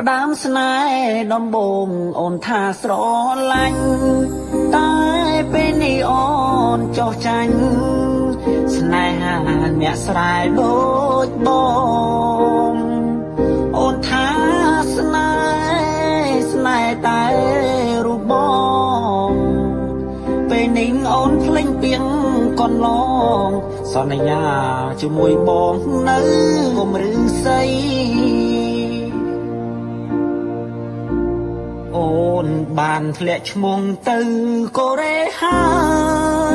ផ្ដាំស្នេហ៍ដំបងអូនថាស្រឡាញ់តែពេលនេះអូនចោះចាញ់ស្នេហាអ្នកស្រែដូចបងអូនថាស្នេហ៍តែរូបបងពេលនេះអូនភ្លេចពីងកន្លងសន្យាជាមួយបងនៅកុំឬស្អីអូនបានធ្លាក់ឈ្មោះទៅកូរ៉េហើ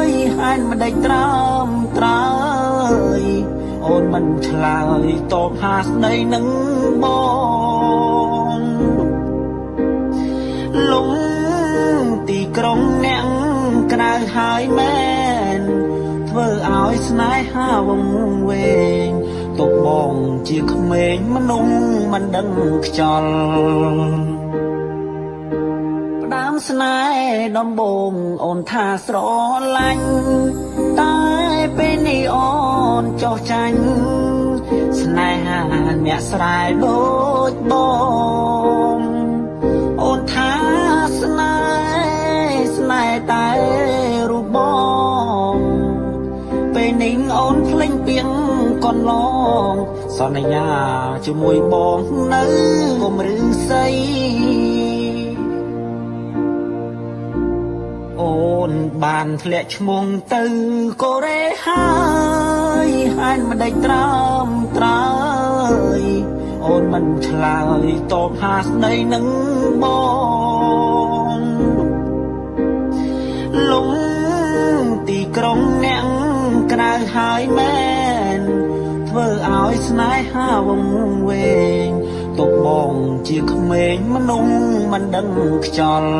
យហាញ់មិនដេចត្រើមត្រើយអូនមិនឆ្លើយតបហាស្ដីនឹងបងលំទីក្រុងអ្នកក្តៅហើយមែនធ្វើឲ្យស្នេហាវង្វេងទុកបងជាក្មេងមនុស្សមិនដឹងខ្យល់ផ្ដាំស្នេហ៍ដំបងអូនថាស្រឡាញ់តែពេលនេះអូនចោះចាញ់ស្នេហាអ្នកស្រែដូចបងអូនថាស្នេហ៍តែរូបបងពេលនេះអូនភ្លេចពីងកន្លងសន្យាជាមួយបងនៅកុំឬស្អីអូនបានធ្លាក់ឈ្មោះទៅកូរ៉េហើយហាញ់មិនដេចត្រើមត្រើយអូនមិនឆ្លើយតបហាស្ដីនឹងបងលំទីក្រុងអ្នកក្តៅហើយមែនធ្វើឲ្យស្នេហាវង្វេងទុកបងជាក្មេងមនុស្សមិនដឹងខ្យល់